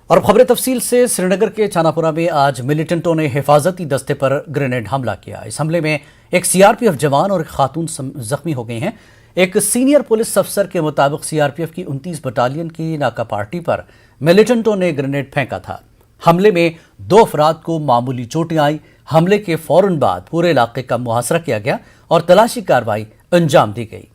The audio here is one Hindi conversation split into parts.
और खबरें तफसील से। श्रीनगर के छानापुरा में आज मिलिटेंटों ने हिफाजती दस्ते पर ग्रेनेड हमला किया। इस हमले में एक सीआरपीएफ जवान और एक खातून जख्मी हो गई हैं। एक सीनियर पुलिस अफसर के मुताबिक सीआरपीएफ की 29 बटालियन की नाका पार्टी पर मिलिटेंटों ने ग्रेनेड फेंका था। हमले में 2 अफराद को मामूली चोटें आई। हमले के फौरन बाद पूरे इलाके का मुहासरा किया गया और तलाशी कार्रवाई अंजाम दी गई।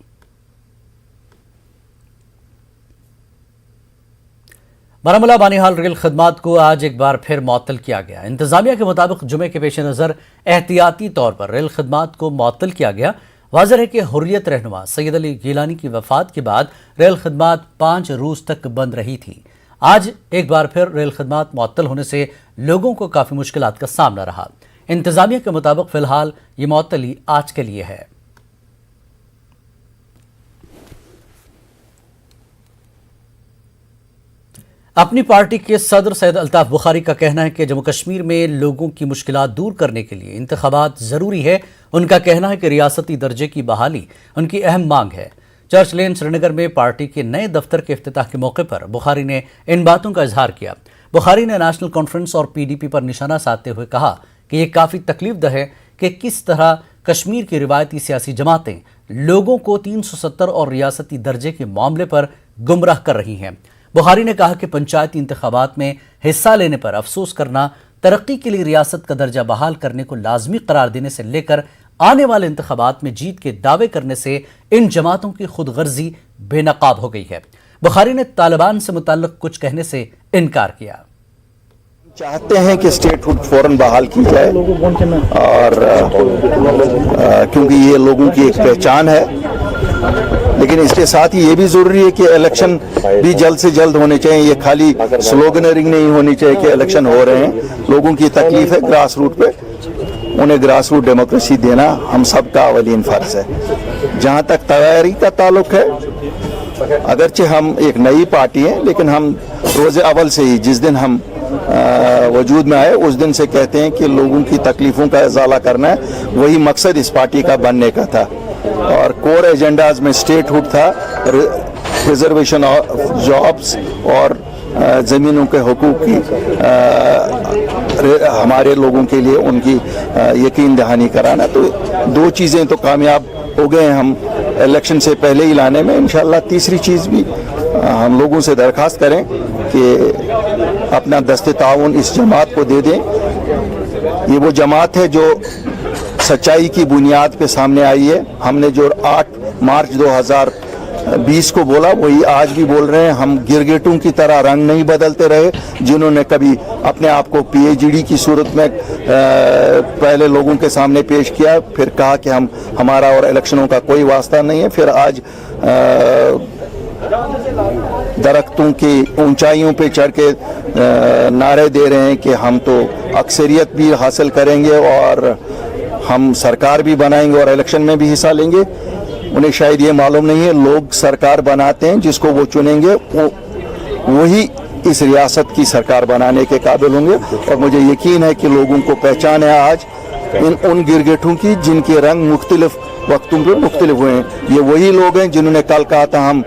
बारामूला बानिहाल रेल खदमात को आज एक बार फिर मुअत्तल किया गया। इंतजामिया के मुताबिक जुमे के पेश नज़र एहतियाती तौर पर रेल खदमात को मुअत्तल किया गया। वाज़ेह है कि हुर्रियत रहनुमा सैयद अली गिलानी की वफात के बाद रेल खदमात 5 रोज तक बंद रही थी। आज एक बार फिर रेल खदमात मुअत्तल होने से लोगों को काफ़ी मुश्किलात का सामना रहा। इंतजामिया के मुताबिक फ़िलहाल ये मुअत्तली आज के लिए है। अपनी पार्टी के सदर सैयद अल्ताफ बुखारी का कहना है कि जम्मू कश्मीर में लोगों की मुश्किलात दूर करने के लिए इंतखाबात ज़रूरी है। उनका कहना है कि रियासती दर्जे की बहाली उनकी अहम मांग है। चर्च लेन श्रीनगर में पार्टी के नए दफ्तर के इफ्तिताह के मौके पर बुखारी ने इन बातों का इजहार किया। बुखारी ने नेशनल कॉन्फ्रेंस और PDP पर निशाना साधते हुए कहा कि यह काफ़ी तकलीफदह है कि किस तरह कश्मीर की रिवायती सियासी जमातें लोगों को 370 और रियासती दर्जे के मामले पर गुमराह कर रही हैं। बुखारी ने कहा कि पंचायती इंतखाबात में हिस्सा लेने पर अफसोस करना, तरक्की के लिए रियासत का दर्जा बहाल करने को लाजमी करार देने से लेकर आने वाले इंतखाबात में जीत के दावे करने से इन जमातों की खुदगर्जी बेनकाब हो गई है। बुखारी ने तालिबान से मुताल्लिक कुछ कहने से इनकार किया। चाहते हैं कि स्टेटहुड फौरन बहाल की जाए और क्योंकि ये लोगों की एक पहचान है, लेकिन इसके साथ ही ये भी जरूरी है कि इलेक्शन भी जल्द से जल्द होने चाहिए। ये खाली स्लोगनरिंग नहीं होनी चाहिए कि इलेक्शन हो रहे हैं। लोगों की तकलीफ है ग्रास रूट पे, उन्हें ग्रास रूट डेमोक्रेसी देना हम सबका अवलीन फर्ज है। जहां तक तैयारी का ताल्लुक है, अगरचे हम एक नई पार्टी हैं, लेकिन हम रोज़े अव्वल से ही जिस दिन हम वजूद में आए उस दिन से कहते हैं कि लोगों की तकलीफों का इजाला करना है। वही मकसद इस पार्टी का बनने का था और कोर एजेंडाज में स्टेटहुड था, रिजर्वेशन ऑफ जॉब्स और ज़मीनों के हुकूक की हमारे लोगों के लिए उनकी यकीन दहानी कराना। तो 2 चीज़ें तो कामयाब हो गए हम इलेक्शन से पहले ही लाने में। इंशाल्लाह तीसरी चीज़ भी हम लोगों से दरख्वास्त करें कि अपना दस्ते ताउन इस जमात को दे दें। ये वो जमात है जो सच्चाई की बुनियाद पे सामने आई है। हमने जो 8 मार्च 2020 को बोला वही आज भी बोल रहे हैं। हम गिरगिटों की तरह रंग नहीं बदलते रहे, जिन्होंने कभी अपने आप को PhD की सूरत में पहले लोगों के सामने पेश किया, फिर कहा कि हमारा और इलेक्शनों का कोई वास्ता नहीं है, फिर आज दरख्तों की ऊंचाइयों पे चढ़ के नारे दे रहे हैं कि हम तो अक्सरियत भी हासिल करेंगे और हम सरकार भी बनाएंगे और इलेक्शन में भी हिस्सा लेंगे। उन्हें शायद ये मालूम नहीं है, लोग सरकार बनाते हैं, जिसको वो चुनेंगे वही इस रियासत की सरकार बनाने के काबिल होंगे। और मुझे यकीन है कि लोगों को पहचान है आज उन गिरगिटों की जिनके रंग मुख्तलिफ वक्तों पे मुख्तलिफ हुए हैं। ये वही लोग हैं जिन्होंने कल कहा था हम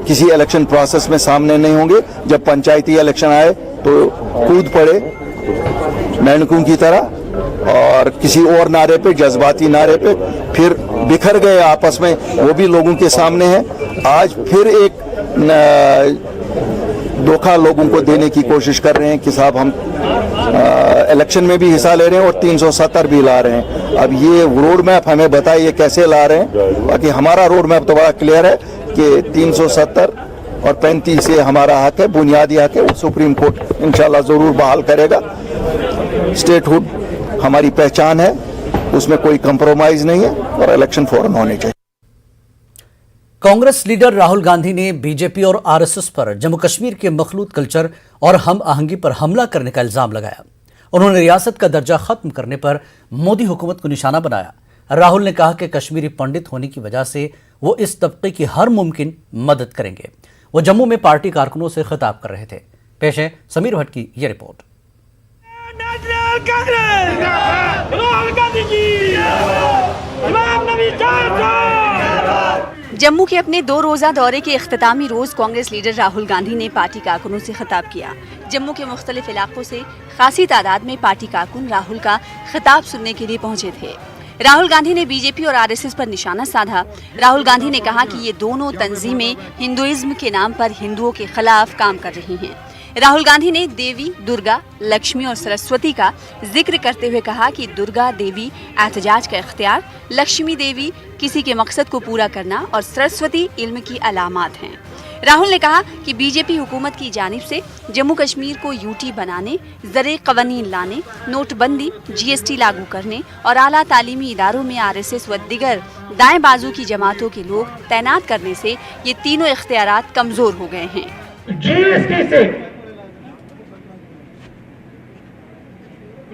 किसी इलेक्शन प्रोसेस में सामने नहीं होंगे। जब पंचायती इलेक्शन आए तो कूद पड़े मेंढकों की तरह और किसी और नारे पे, जज्बाती नारे पे फिर बिखर गए आपस में। वो भी लोगों के सामने है। आज फिर एक धोखा लोगों को देने की कोशिश कर रहे हैं कि साहब हम इलेक्शन में भी हिस्सा ले रहे हैं और 370 भी ला रहे हैं। अब ये रोड मैप हमें बताइए कैसे ला रहे हैं। बाकी हमारा रोड मैप तो बड़ा क्लियर है कि 370 और 35 से हमारा हक है, बुनियादी हक है। वो सुप्रीम कोर्ट इंशाल्लाह जरूर बहाल करेगा। स्टेटहुड हमारी पहचान है, उसमें कोई कंप्रोमाइज नहीं है और इलेक्शन फौरन होने चाहिए। कांग्रेस लीडर राहुल गांधी ने बीजेपी और RSS पर जम्मू कश्मीर के मखलूत कल्चर और हम आहंगी पर हमला करने का इल्जाम लगाया। उन्होंने रियासत का दर्जा खत्म करने पर मोदी हुकूमत को निशाना बनाया। राहुल ने कहा कि कश्मीरी पंडित होने की वजह से वो इस तबके की हर मुमकिन मदद करेंगे। वो जम्मू में पार्टी कारकुनों से खिताब कर रहे थे। पेश है समीर भट्ट की ये रिपोर्ट। जम्मू के अपने 2 रोजा दौरे के इख्तितामी रोज कांग्रेस लीडर राहुल गांधी ने पार्टी कारकुनों से खिताब किया। जम्मू के मुख्तलिफ इलाकों से खासी तादाद में पार्टी कारकुन राहुल का खिताब सुनने के लिए पहुंचे थे। राहुल गांधी ने बीजेपी और आरएसएस पर निशाना साधा। राहुल गांधी ने कहा कि ये दोनों तंजीमें हिंदुइज्म के नाम पर हिंदुओं के खिलाफ काम कर रही हैं। राहुल गांधी ने देवी, दुर्गा, लक्ष्मी और सरस्वती का जिक्र करते हुए कहा कि दुर्गा देवी एहतजाज का इख्तियार, लक्ष्मी देवी किसी के मकसद को पूरा करना और सरस्वती इल्म की अलामात हैं। राहुल ने कहा कि बीजेपी हुकूमत की जानिब से जम्मू कश्मीर को यूटी बनाने, ज़रे क़वानीन लाने, नोटबंदी, जीएसटी लागू करने और आला तालीमी इदारों में आरएसएस व दिगर दाएं बाजू की जमातों के लोग तैनात करने से ये तीनों इख्तियारात कमजोर हो गए हैं। जीएसटी से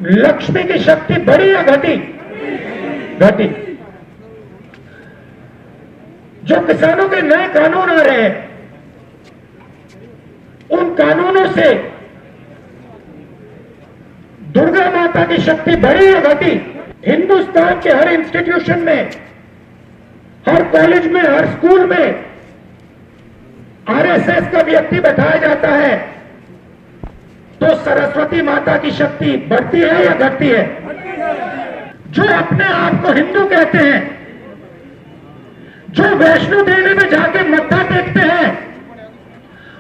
लक्ष्मी की शक्ति बढ़ी या घटी? घटी। जो किसानों के नए कानून आ रहे हैं, उन कानूनों से दुर्गा माता की शक्ति बढ़ी या घटी? हिंदुस्तान के हर इंस्टीट्यूशन में, हर कॉलेज में, हर स्कूल में आरएसएस का व्यक्ति बैठाया जाता है तो सरस्वती माता की शक्ति बढ़ती है या घटती है? जो अपने आप को हिंदू कहते हैं, जो वैष्णो देवी में जाके मत्था टेकते हैं,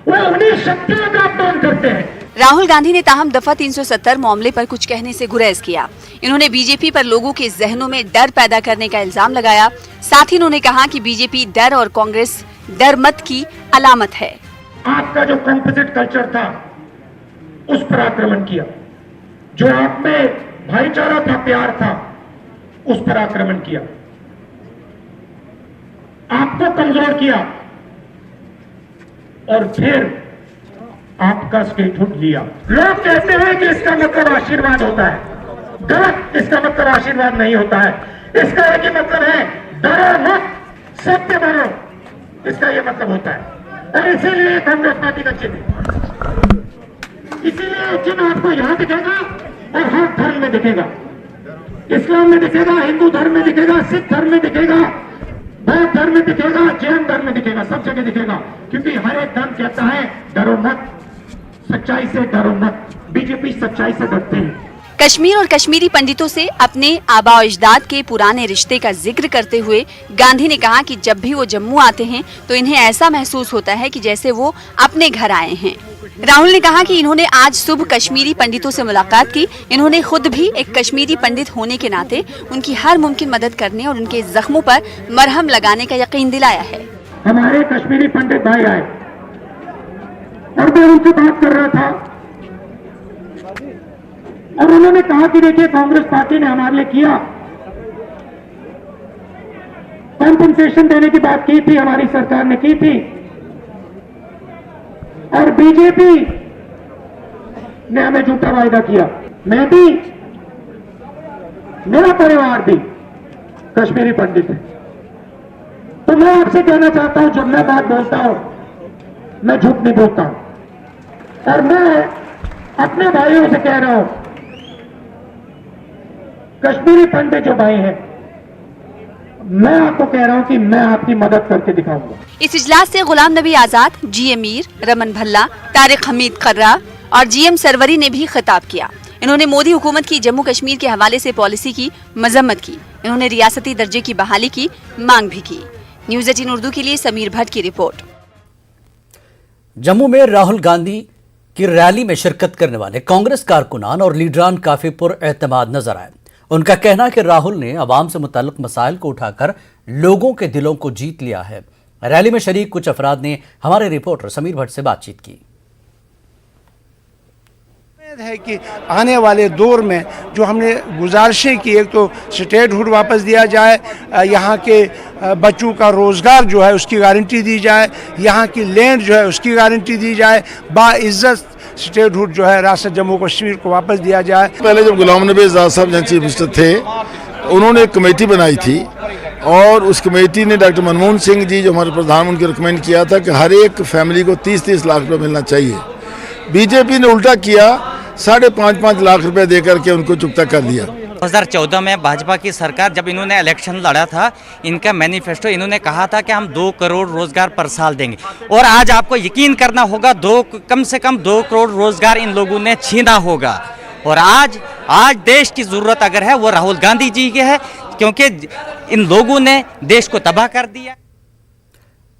वो उन्हीं शक्तियों का अपमान करते हैं। राहुल गांधी ने ताहम दफा 370 मामले पर कुछ कहने से गुरेज किया। इन्होंने बीजेपी पर लोगों के जहनों में डर पैदा करने का इल्जाम लगाया। साथ ही इन्होंने कहा कि बीजेपी डर और कांग्रेस डर मत की अलामत है। आपका जो कंपोजिट कल्चर था, उस पर आक्रमण किया। जो आप में भाईचारा था, प्यार था, उस पर आक्रमण किया। आपको कमजोर किया और फिर आपका स्टेटहुड लिया। लोग कहते हैं कि इसका मतलब आशीर्वाद होता है। गलत, इसका मतलब आशीर्वाद नहीं होता है। इसका एक ही मतलब है, डरो मत, सत्य बनो। इसका यह मतलब होता है। और इसीलिए कांग्रेस पार्टी का चिन्ह, इसीलिए चिन्ह आपको यहां दिखेगा और हर धर्म में दिखेगा। इस्लाम में दिखेगा, हिंदू धर्म में दिखेगा, सिख धर्म में दिखेगा, बौद्ध धर्म में दिखेगा, जैन धर्म में दिखेगा, सब जगह दिखेगा। क्योंकि हर एक धर्म कहता है डरो मत, सच्चाई से डरो मत। बीजेपी सच्चाई से डरते हैं। कश्मीर और कश्मीरी पंडितों से अपने आबा अजदाद के पुराने रिश्ते का जिक्र करते हुए गांधी ने कहा कि जब भी वो जम्मू आते हैं तो इन्हें ऐसा महसूस होता है कि जैसे वो अपने घर आए हैं। राहुल ने कहा कि इन्होंने आज सुबह कश्मीरी पंडितों से मुलाकात की। इन्होंने खुद भी एक कश्मीरी पंडित होने के नाते उनकी हर मुमकिन मदद करने और उनके जख्मों पर मरहम लगाने का यकीन दिलाया है। हमारे कश्मीरी पंडित भाई आए और मैं उनसे बात कर रहा था और उन्होंने कहा कि देखिए, कांग्रेस पार्टी ने हमारे लिए किया, कॉम्पेंसेशन देने की बात की थी, हमारी सरकार ने की थी, और बीजेपी ने हमें झूठा वायदा किया। मैं भी, मेरा परिवार भी कश्मीरी पंडित है। तो मैं आपसे कहना चाहता हूं, जब मैं बात बोलता हूं, मैं झूठ नहीं बोलता हूं। और मैं अपने भाइयों से कह रहा हूं, कश्मीरी पंडित जो भाई हैं, मैं आपको कह रहा हूं कि मैं आपकी मदद करके दिखाऊंगा। इस इजलास से गुलाम नबी आजाद, जी मीर, रमन भल्ला, तारिक हमीद कर्रा और जीएम सरवरी ने भी खिताब किया। इन्होंने मोदी हुकूमत की जम्मू कश्मीर के हवाले से पॉलिसी की मजम्मत की। इन्होंने रियासती दर्जे की बहाली की मांग भी की। न्यूज़ 18 उर्दू के लिए समीर भट्ट की रिपोर्ट। जम्मू में राहुल गांधी की रैली में शिरकत करने वाले कांग्रेस कारकुनान और लीडरान काफी पुरएतमाद नजर आए। उनका कहना है कि राहुल ने अवाम से मुताल्लिक मसाइल को उठाकर लोगों के दिलों को जीत लिया है। रैली में शरीक कुछ अफराद ने हमारे रिपोर्टर समीर भट्ट से बातचीत की। है कि आने वाले दौर में जो हमने गुजारिशें की, एक तो स्टेटहुड वापस दिया जाए, यहाँ के बच्चों का रोज़गार जो है उसकी गारंटी दी जाए, यहाँ की लैंड जो है उसकी गारंटी दी जाए, बाइज्जत स्टेटहुड जो है रियासत जम्मू कश्मीर को वापस दिया जाए। पहले जब गुलाम नबी आज़ाद साहब जहाँ चीफ मिनिस्टर थे, उन्होंने एक कमेटी बनाई थी और उस कमेटी ने डॉक्टर मनमोहन सिंह जी जो हमारे प्रधानमंत्री को रिकमेंड किया था कि हर एक फैमिली को 30-30 लाख रुपये मिलना चाहिए। बीजेपी ने उल्टा किया, 5.5 लाख रुपए दे करके उनको चुकता कर दिया। 2014 में भाजपा की सरकार जब इन्होंने इलेक्शन लड़ा था, इनका मैनिफेस्टो इन्होंने कहा था कि हम 2 करोड़ रोजगार पर साल देंगे, और आज आपको यकीन करना होगा कम से कम 2 करोड़ रोजगार इन लोगों ने छीना होगा। और आज देश की जरूरत अगर है वो राहुल गांधी जी की है, क्योंकि इन लोगों ने देश को तबाह कर दिया।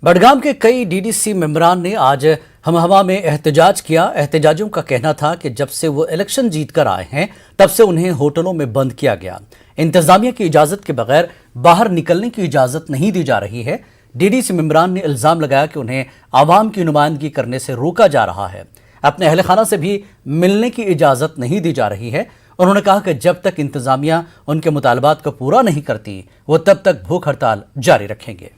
बडगाम के कई डीडीसी मेंबरान ने आज हमहमा में एहतजाज किया। एहतजाजियों का कहना था कि जब से वो इलेक्शन जीत कर आए हैं तब से उन्हें होटलों में बंद किया गया, इंतजामिया की इजाजत के बगैर बाहर निकलने की इजाजत नहीं दी जा रही है। डीडीसी मेंबरान ने इल्जाम लगाया कि उन्हें आवाम की नुमाइंदगी करने से रोका जा रहा है, अपने अहल खाना से भी मिलने की इजाजत नहीं दी जा रही है। उन्होंने कहा कि जब तक इंतजामिया उनके मुतालबात को पूरा नहीं करती वो तब तक भूख हड़ताल जारी रखेंगे।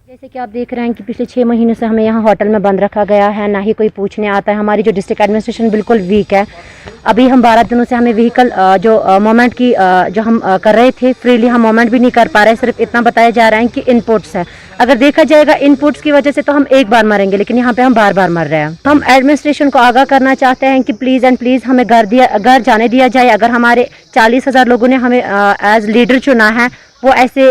जैसे कि आप देख रहे हैं कि पिछले 6 महीनों से हमें यहाँ होटल में बंद रखा गया है, ना ही कोई पूछने आता है। हमारी जो डिस्ट्रिक्ट एडमिनिस्ट्रेशन बिल्कुल वीक है। अभी हम 12 दिनों से हमें व्हीकल जो मूवमेंट की जो हम कर रहे थे, फ्रीली हम मूवमेंट भी नहीं कर पा रहे। सिर्फ इतना बताया जा रहा है कि इनपुट्स है। अगर देखा जाएगा इनपुट्स की वजह से तो हम एक बार मरेंगे, लेकिन यहाँ पे हम बार बार मर रहे हैं। हम एडमिनिस्ट्रेशन को आगाह करना चाहते हैं कि प्लीज़ एंड प्लीज़ हमें घर जाने दिया जाए। अगर हमारे 40,000 लोगों ने हमें एज लीडर चुना है, वो ऐसे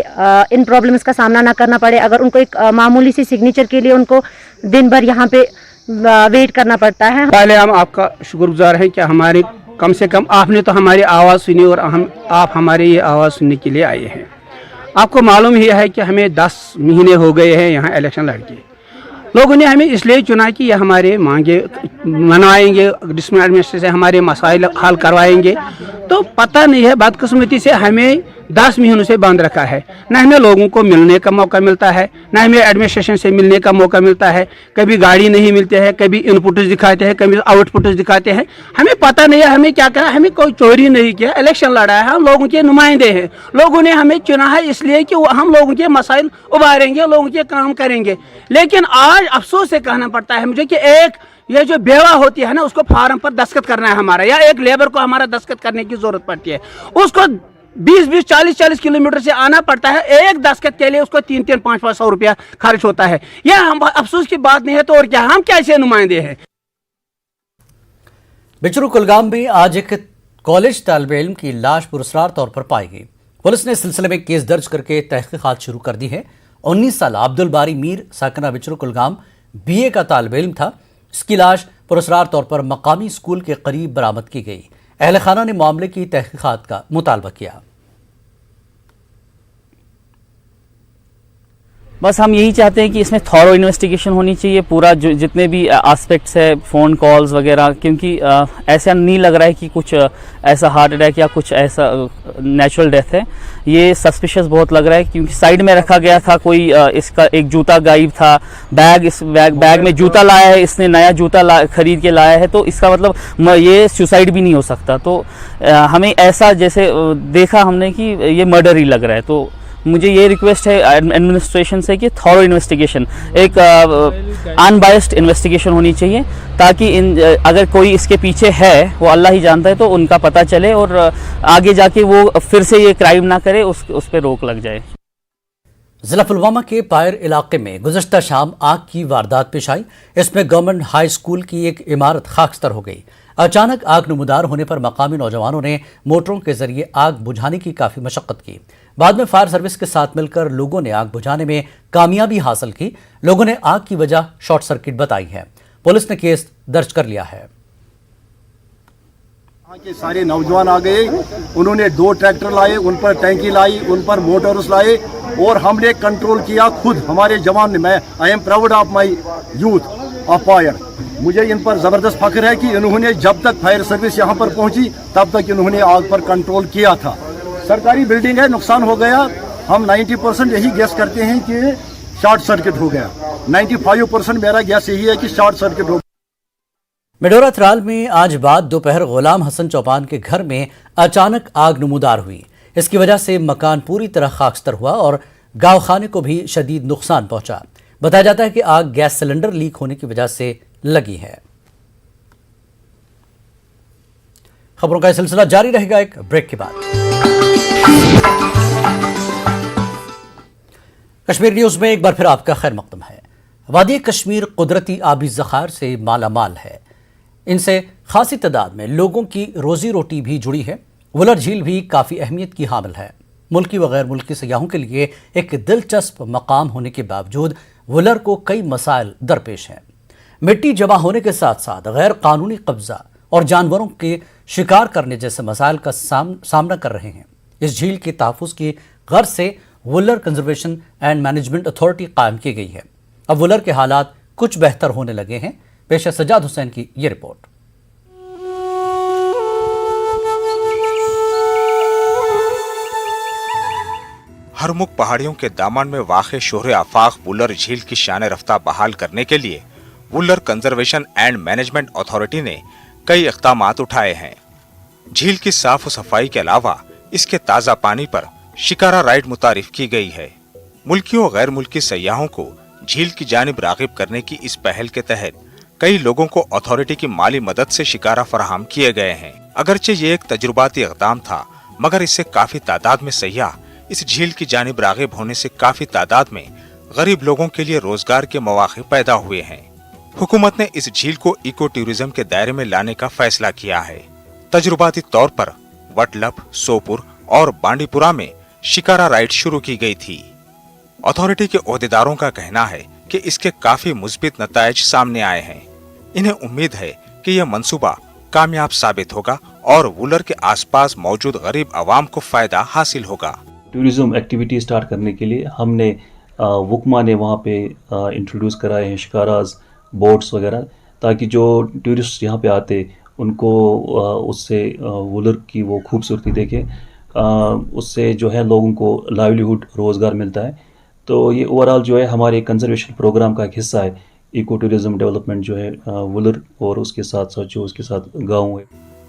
इन प्रॉब्लम्स का सामना ना करना पड़े। अगर उनको एक मामूली सी सिग्नेचर के लिए उनको दिन भर यहाँ पे वेट करना पड़ता है। पहले हम आपका शुक्रगुजार हैं कि हमारे कम से कम आपने तो हमारी आवाज़ सुनी और आप हमारे ये आवाज़ सुनने के लिए आए हैं। आपको मालूम ही है कि हमें 10 महीने हो गए हैं यहाँ इलेक्शन लड़के। लोगों ने हमें इसलिए चुना कि ये हमारे मांगे मनवाएंगे, डिस्ट्रिक्ट एडमिनिस्ट्रेशन से हमारे मसाइल हल करवाएंगे। तो पता नहीं है, बदकिस्मती से हमें 10 महीनों से बंद रखा है। न हमें लोगों को मिलने का मौका मिलता है, न हमें एडमिनिस्ट्रेशन से मिलने का मौका मिलता है। कभी गाड़ी नहीं मिलती है, कभी इनपुट्स दिखाते हैं, कभी आउटपुट्स दिखाते हैं। हमें पता नहीं है हमें क्या करना है। हमें कोई चोरी नहीं किया, इलेक्शन लड़ा है, हम लोगों के नुमाइंदे हैं। लोगों ने हमें चुना है इसलिए कि हम लोगों के मसाइल उबारेंगे, लोगों के काम करेंगे। लेकिन आज अफसोस से कहना पड़ता है मुझे कि एक ये जो बेवा होती है ना, उसको फार्म पर दस्तखत करना है हमारा, या एक लेबर को हमारा दस्तखत करने की जरूरत पड़ती है। उसको 20-20, 40-40 किलोमीटर से आना पड़ता है। एक दस्तखत के लिए उसको 3-3, 500 रुपया खर्च होता है। यह हम अफसोस की बात नहीं है तो और क्या, हम कैसे नुमाइंदे हैं। बिचरू कुलगाम में आज एक कॉलेज तालिब इल्म की लाश पुरस्कार तौर पर पाई गई। पुलिस ने इस सिलसिले में केस दर्ज करके तहकीकात शुरू कर दी है। 19 साल अब्दुल बारी मीर साकना बिचरू कुलगाम BA का तालिब इल्म था। इसकी लाश पुरस्कार तौर पर मकामी स्कूल के करीब बरामद की गई। अहल खाना ने मामले की तहकीकात का मुतालबा किया। बस हम यही चाहते हैं कि इसमें थॉरो इन्वेस्टिगेशन होनी चाहिए, पूरा जो जितने भी एस्पेक्ट्स है, फ़ोन कॉल्स वगैरह, क्योंकि ऐसा नहीं लग रहा है कि कुछ ऐसा हार्ट अटैक या कुछ ऐसा नेचुरल डेथ है। ये सस्पिशियस बहुत लग रहा है, क्योंकि साइड में रखा गया था कोई इसका एक जूता गायब था, बैग में जूता लाया है, इसने नया जूता खरीद के लाया है, तो इसका मतलब ये सुसाइड भी नहीं हो सकता। तो हमें ऐसा जैसे देखा हमने कि ये मर्डर ही लग रहा है। तो मुझे ये रिक्वेस्ट है एडमिनिस्ट्रेशन से कि थॉरो इन्वेस्टिगेशन, एक अनबायस्ड इन्वेस्टिगेशन होनी चाहिए, ताकि अगर कोई इसके पीछे है, वो अल्लाह ही जानता है, तो उनका पता चले और आगे जाके वो फिर से ये क्राइम ना करे, उस पर रोक लग जाए। जिला पुलवामा के पायर इलाके में गुज़श्ता शाम आग की वारदात पेश आई। इसमें गवर्नमेंट हाई स्कूल की एक इमारत खाकस्तर हो गई। अचानक आग नमूदार होने पर मकामी नौजवानों ने मोटरों के जरिए आग बुझाने की काफ़ी मशक्कत की। बाद में फायर सर्विस के साथ मिलकर लोगों ने आग बुझाने में कामयाबी हासिल की। लोगों ने आग की वजह शॉर्ट सर्किट बताई है। पुलिस ने केस दर्ज कर लिया है। यहाँ के सारे नौजवान आ गए, उन्होंने 2 ट्रैक्टर लाए, उन पर टैंकी लाई, उन पर मोटर्स लाए और हमने कंट्रोल किया खुद, हमारे जवान ने। मैं I am proud of my youth of पायर। मुझे इन पर ज़बरदस्त फख्र है कि इन्होंने जब तक फायर सर्विस यहाँ पर पहुँची तब तक इन्होंने आग पर कंट्रोल किया था। सरकारी बिल्डिंग है, नुकसान हो गया। हम 90% यही गैस करते हैं कि शॉर्ट सर्किट हो गया। 95% मेरा गैस यही है कि शॉर्ट सर्किट हो गया। मिडोरा त्राल में आज बाद दोपहर गुलाम हसन चौपान के घर में अचानक आग नमूदार हुई। इसकी वजह से मकान पूरी तरह खाकस्तर हुआ और गाँव खाने को भी शदीद नुकसान पहुंचा। बताया जाता है कि आग गैस सिलेंडर लीक होने की वजह से लगी है। खबरों का सिलसिला जारी रहेगा एक ब्रेक के बाद। कश्मीर न्यूज में एक बार फिर आपका खैर मकदम है। वादी कश्मीर कुदरती आबी ज़खायर से माला माल है। इनसे खासी तादाद में लोगों की रोजी रोटी भी जुड़ी है। वुलर झील भी काफ़ी अहमियत की हामिल है। मुल्की व गैर मुल्की सयाहों के लिए एक दिलचस्प मकाम होने के बावजूद वुलर को कई मसाइल दरपेश हैं। मिट्टी जमा होने के साथ साथ गैर कानूनी कब्जा और जानवरों के शिकार करने जैसे मसाइल का सामना कर रहे हैं। इस झील के तहफ़्फ़ुज़ की गर्ज से Wular conservation and management authority कायम की गई है। अब वुलर के हालात कुछ बेहतर होने लगे हैं। पेश है सज्जाद हुसैन की ये रिपोर्ट। हरमुख पहाड़ियों के दामन में वाक़ शोहरे आफाक वुलर झील की शान रफ्ता बहाल करने के लिए Wular conservation and management authority ने कई इक़दामात उठाए हैं। झील की साफ सफाई के अलावा इसके ताज़ा पानी पर शिकारा राइड मुतारिफ की गई है। मुल्की और गैर मुल्की सयाहों को झील की जानिब राग़िब करने की इस पहल के तहत कई लोगों को अथॉरिटी की माली मदद से शिकारा फराहम किए गए हैं। अगरचे ये एक तजुर्बाती इक़दाम था, मगर इससे काफ़ी तादाद में सयाह इस झील की जानिब राग़िब होने से काफ़ी तादाद में गरीब लोगों के लिए रोजगार के मौक़े पैदा हुए हैं। हुकूमत ने इस झील को इको टूरिज्म के दायरे में लाने का फैसला किया है। तजुर्बाती तौर पर वटलप, सोपुर और बांडीपुरा में शिकारा राइड शुरू की गई थी। अथॉरिटी के ओहदेदारों का कहना है कि इसके काफी मुस्बित नताइज सामने आए हैं। इन्हें उम्मीद है कि यह मंसूबा कामयाब साबित होगा और वुलर के आसपास मौजूद गरीब आवाम को फायदा हासिल होगा। टूरिज्म एक्टिविटी स्टार्ट करने के लिए हमने वुकमा ने वहाँ पे इंट्रोड्यूस कराए हैं शिकाराज, बोट्स वगैरह, ताकि जो टूरिस्ट यहाँ पे आते उनको उससे वुलर की वो खूबसूरती देखे, उससे जो है लोगों को लाइवलीहुड रोज़गार मिलता है। तो ये ओवरऑल जो है हमारे कंजर्वेशन प्रोग्राम का एक हिस्सा है। इको टूरिज्म डेवलपमेंट जो है वुलर और उसके साथ साथ जो उसके साथ गाँव है।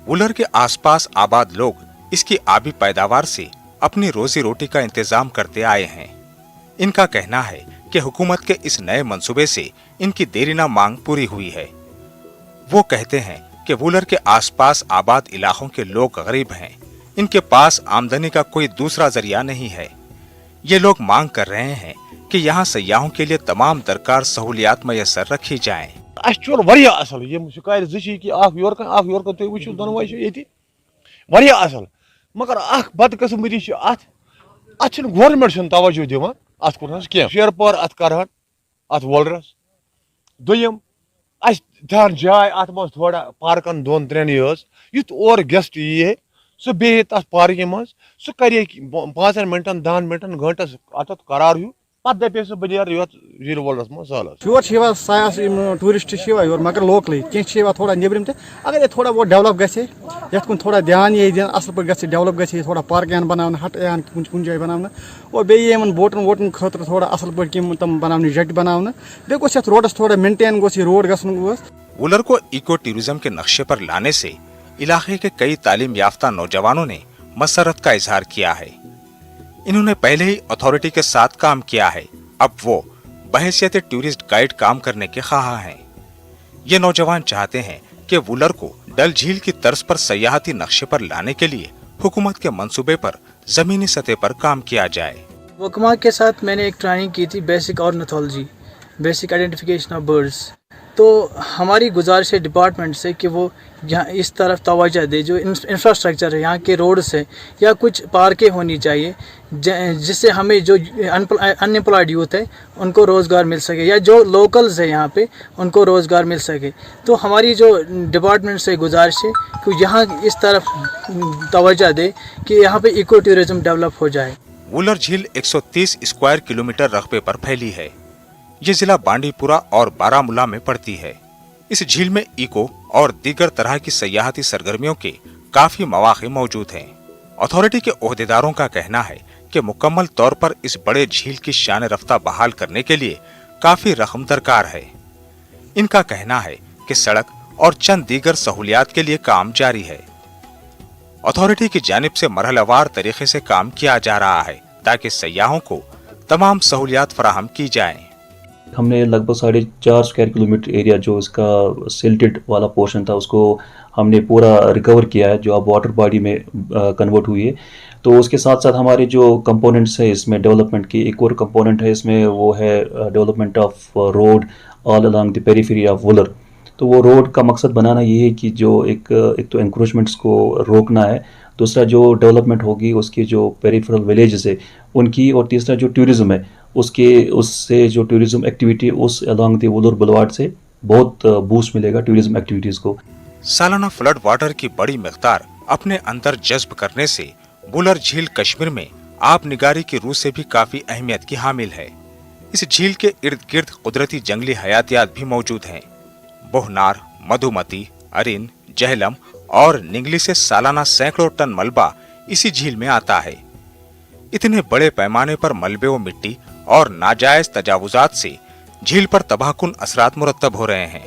वुलर के आसपास आबाद लोग इसकी आबी पैदावार से अपनी रोजी रोटी का इंतजाम करते आए हैं। इनका कहना है कि हुकूमत के इस नए मंसूबे से इनकी देरीना मांग पूरी हुई है। वो कहते हैं कि वुलर के आसपास आबाद इलाकों के लोग गरीब हैं, इनके पास आमदनी का कोई दूसरा जरिया नहीं है। ये लोग मांग कर रहे हैं कि यहाँ सयाहों के लिए तमाम दरकार सहूलियात मैसर रखी जाएं। मगर बदकस्मती गवर्नमेंट तवज्जो दिवान अत कुन शेर पर अत करहन अत वुलरस दुयम दान जाय अत मज थोड़ा पार्कन 2-3 युत और गेस्ट ये सह बेह तथ पार्क मज सह करे 5 मिनटन 10 मिनटन घंटस अत करार हूँ पत दपे सह बह झील वुलरस मज सालस योर सायास टूरिस्ट योर मगर लोकल कह थोड़ा निबरम अगर थोड़ा बहुत डेवलप गए यथ कुन थोड़ा ध्यान ये दिन असल पे डेवलप गए थोड़ा पार्क बनाना हट कुन जाए बनाना और बेन बोटन वोटन खतर थोड़ा असल पे तम बनाने जट बनाना बे गोस रोडस थोड़ा मेंटेन गोस रोड गसन गोस। वुलर को इको टूरिज्म के नक्शे पर लाने से इलाके के कई तालीम याफ्ता नौजवानों ने मसरत का इजहार किया है। इन्होंने पहले ही अथॉरिटी के साथ काम किया है, अब वो बहैसियत टूरिस्ट गाइड काम करने के ख्वाह हैं। ये नौजवान चाहते हैं कि वुलर को डल झील की तर्ज पर सयाहती नक्शे पर लाने के लिए हुकूमत के मंसूबे पर जमीनी सतह पर काम किया जाए। वुकमा के साथ मैंने एक ट्रेनिंग की थी, basic ornithology, basic identification of birds. तो हमारी गुजारिश है डिपार्टमेंट से कि वो यहाँ इस तरफ तवज्जो दे, जो इंफ्रास्ट्रक्चर है यहाँ के रोड से या कुछ पार्कें होनी चाहिए जिससे हमें जो अनएम्प्लॉयड यूथ है उनको रोज़गार मिल सके, या जो लोकल्स है यहाँ पे उनको रोज़गार मिल सके। तो हमारी जो डिपार्टमेंट से गुजारिश है कि यहाँ इस तरफ तवज्जो दे कि यहाँ पे इको टूरिज्म डेवलप हो जाए। वुलर झील 130 स्क्वायर किलोमीटर रकबे पर फैली है। ये जिला बांडीपुरा और बारामूला में पड़ती है। इस झील में इको और दीगर तरह की सयाहती सरगर्मियों के काफी मौके मौजूद हैं। अथॉरिटी के ओहदेदारों का कहना है कि मुकम्मल तौर पर इस बड़े झील की शान रफ्ता बहाल करने के लिए काफी रकम दरकार है। इनका कहना है कि सड़क और चंद दीगर सहूलियात के लिए काम जारी है। अथॉरिटी की जानिब से मरहलावार तरीके से काम किया जा रहा है ताकि सयाहों को तमाम सहूलियात फराहम की जाएं। हमने लगभग 4.5 स्क्वायर किलोमीटर एरिया जो इसका सिल्टेड वाला पोर्शन था उसको हमने पूरा रिकवर किया है, जो अब वाटर बॉडी में कन्वर्ट हुई है। तो उसके साथ साथ हमारे जो कंपोनेंट्स है इसमें डेवलपमेंट की एक और कंपोनेंट है, इसमें वो है development of road all along the periphery of Wular. तो वो रोड का मकसद बनाना ये है कि जो एक तो एंक्रोचमेंट्स को रोकना है, दूसरा जो डेवलपमेंट होगी उसकी जो पेरिफेरल विलेजेस है उनकी, और तीसरा जो टूरिज्म है उससे जो टूरिज्म एक्टिविटी उस अलॉन्ग द वुलर बुलवार्ड से बहुत बूस्ट मिलेगा टूरिज्म एक्टिविटीज़ को। सालाना फ्लड वाटर की बड़ी मिकदार अपने अंदर जज्ब करने से वुलर झील कश्मीर में आप निगारी की रूह से भी काफी अहमियत की हामिल है। इस झील के इर्द गिर्द कुदरती जंगली हयातियात भी मौजूद हैं। बोहनार, मधुमती, अरिन, जहलम और निंगली से सालाना सैकड़ों टन मलबा इसी झील में आता है। इतने बड़े पैमाने पर मलबे व मिट्टी और नाजायज तजावुजात से झील पर तबाहकुन असरात मुरतब हो रहे हैं।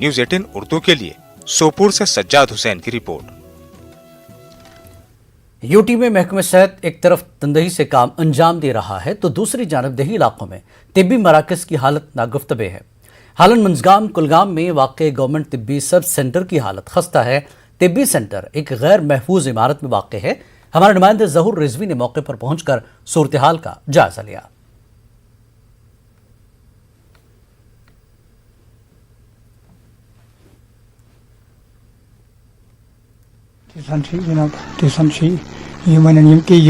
न्यूज़ 18 उर्दू के लिए सोपुर से सज्जाद हुसैन की रिपोर्ट। यूटी में महकमे सेहत एक तरफ तंदही से काम अंजाम दे रहा है तो दूसरी जानब दही इलाकों में तिब्बी मराकज की हालत नागुफ्तबे है। हालन मंजगाम कुलगाम में वाक़े गवर्नमेंट तिब्बी सब सेंटर की हालत खस्ता है। तिब्बी सेंटर एक गैर महफूज इमारत में वाक़ है। हमारे नुमाइंदे ज़हूर रिजवी ने मौके पर पहुंचकर सूरत हाल का जायजा लिया। जनाब टीसन ये वन कि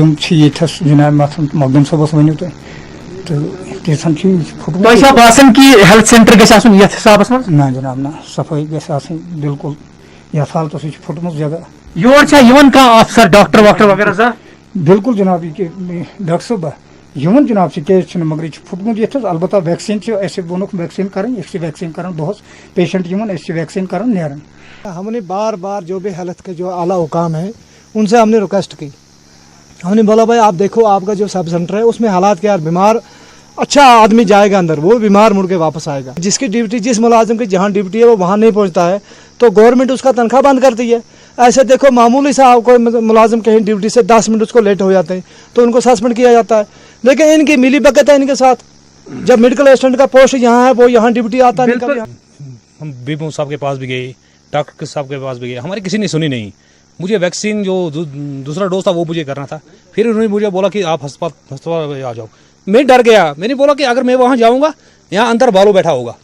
जनाब मखदूम सबस वन तो टीसन की हेल्थ सेंटर गि हिसाब ना जनाब ना सफाई गि बिल्कुल यथ हालत फुटम जगह योर अफसर डॉक्टर वॉक्टर वगैरह बिल्कुल जनाब ये डॉक्टर साहब यून जनाब से मगर फुटमुत ये अलबत्ता वैक्सीन वोनुक वैक्सीन वैक्सीन कर दोहस पेशेंट वैक्सीन कर नेरन। हमने बार बार जो भी हेल्थ के जो आला हुकाम है उनसे हमने रिक्वेस्ट की। हमने बोला भाई आप देखो आपका जो सब सेंटर है उसमें हालात क्या, बिमार अच्छा आदमी जाएगा अंदर वो बीमार मुड़ के वापस आएगा। जिसकी ड्यूटी जिस मुलाजिम की जहाँ ड्यूटी है वो वहाँ नहीं पहुँचता है तो गवर्नमेंट उसका तनख्वाह बंद करती है। ऐसे देखो मामूली सा कोई मुलाजिम कहीं ड्यूटी से 10 मिनट उसको लेट हो जाते हैं तो उनको सस्पेंड किया जाता है। लेकिन इनकी मिली भगत है इनके साथ। जब मेडिकल असिस्टेंट का पोस्ट यहाँ है वो यहाँ ड्यूटी आता है। हम बीपो साहब के पास भी गए, डॉक्टर साहब के पास भी गए, हमारी किसी ने सुनी नहीं। मुझे वैक्सीन जो दूसरा डोज था वो मुझे करना था। फिर उन्होंने मुझे बोला कि आप अस्पताल आ जाओ। मैं डर गया। मैंने बोला कि अगर मैं वहाँ जाऊँगा यहाँ अंदर बालू बैठा होगा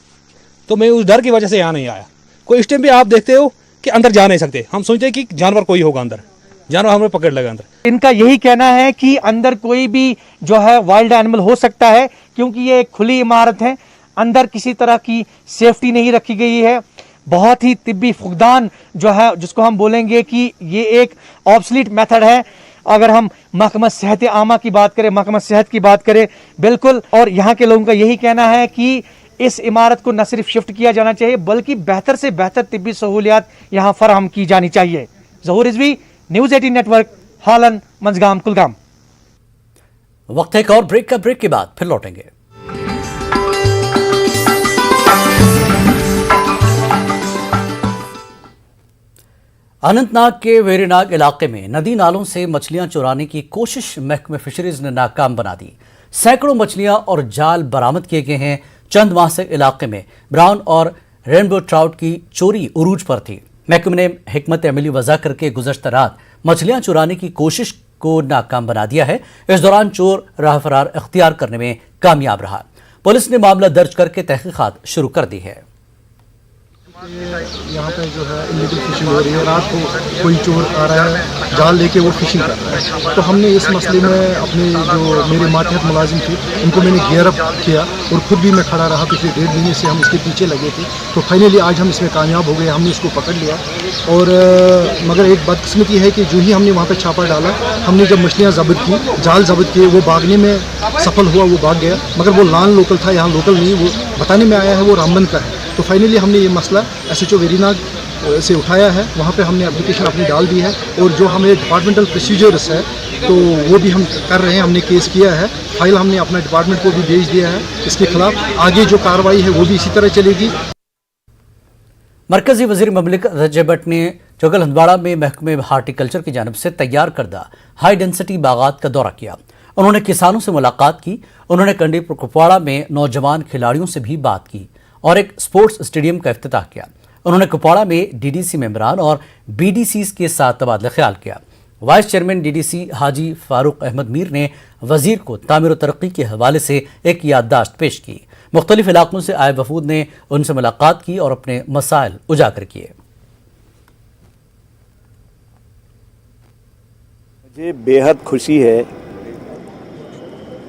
तो मैं उस डर की वजह से यहाँ नहीं आया। कोई इस टाइम भी आप देखते हो कि अंदर जा नहीं सकते। हम सोचते हैं कि जानवर कोई होगा अंदर, जानवर हमें पकड़ लेगा अंदर। इनका यही कहना है कि अंदर कोई भी जो है वाइल्ड एनिमल हो सकता है क्योंकि ये एक खुली इमारत है, अंदर किसी तरह की सेफ्टी नहीं रखी गई है। बहुत ही तिब्बी फुकदान जो है जिसको हम बोलेंगे कि ये एक ऑब्सलीट मेथड है। अगर हम महकमा सेहत आमा की बात करें, महकमा सेहत की बात करें बिल्कुल, और यहाँ के लोगों का यही कहना है कि इस इमारत को न सिर्फ शिफ्ट किया जाना चाहिए बल्कि बेहतर से बेहतर तिब्बी सहूलियात यहाँ फराहम की जानी चाहिए। ज़हूर रिजवी, न्यूज़ 18 नेटवर्क, हालन मंजगाम कुलगाम। वक्त एक और ब्रेक का, ब्रेक के बाद फिर लौटेंगे। अनंतनाग के वेरीनाग इलाके में नदी नालों से मछलियां चुराने की कोशिश महकमे फिशरीज ने नाकाम बना दी। सैकड़ों मछलियां और जाल बरामद किए गए हैं। चंद माह से इलाके में ब्राउन और रेनबो ट्राउट की चोरी उरूज पर थी। महकमे ने हिकमत अमली वजह करके गुज़श्ता रात मछलियां चुराने की कोशिश को नाकाम बना दिया है। इस दौरान चोर राह फरार इख्तियार करने में कामयाब रहा। पुलिस ने मामला दर्ज करके तहकीकात शुरू कर दी है। यहाँ पे जो है इलीगल फिशिंग हो रही है। रात को कोई चोर आ रहा है जाल लेके वो फिशिंग कर रहा है। तो हमने इस मसले में अपने जो मेरे मातहत मुलाजिम थे उनको मैंने गियर अप किया और ख़ुद भी मैं खड़ा रहा। पिछले 1.5 महीने से हम इसके पीछे लगे थे तो फाइनली आज हम इसमें कामयाब हो गए। हमने इसको पकड़ लिया और मगर एक बदकिस्मती है कि जो ही हमने वहाँ पर छापा डाला, हमने जब मछलियाँ जब्त की, जाल जब्त किए, वो भागने में सफल हुआ, वो भाग गया। मगर वो नॉन लोकल था, यहाँ लोकल नहीं, वो बताने में आया है वो रामबन का है। तो फाइनली हमने ये मसला SHO वेरीनाग से उठाया है। वहाँ पे हमने एप्लीकेशन अपनी डाल दी है और जो हमें डिपार्टमेंटल प्रोसीजर्स है तो वो भी हम कर रहे हैं। हमने केस किया है, फाइल हमने अपना डिपार्टमेंट को भी भेज दिया है। इसके खिलाफ आगे जो कार्रवाई है वो भी इसी तरह चलेगी। मरकजी वजीर ममलिकत अजय भट्ट ने जोगल हंदवाड़ा में महकमे हार्टिकल्चर की जानिब से तैयार करदा हाई डेंसिटी बागात का दौरा किया। उन्होंने किसानों से मुलाकात की। उन्होंने कंडी कुपवाड़ा में नौजवान खिलाड़ियों से भी बात की और एक स्पोर्ट्स स्टेडियम का इफ्तिताह किया। उन्होंने कुपवाड़ा में DDC मेंबरान और BDCs के साथ तबादला ख्याल किया। वाइस चेयरमैन DDC हाजी फारूक अहमद मीर ने वजीर को तामीर और तरक्की के हवाले से एक याददाश्त पेश की। मुख्तलिफ इलाकों से आए वफूद ने उनसे मुलाकात की और अपने मसाइल उजागर किए। मुझे बेहद खुशी है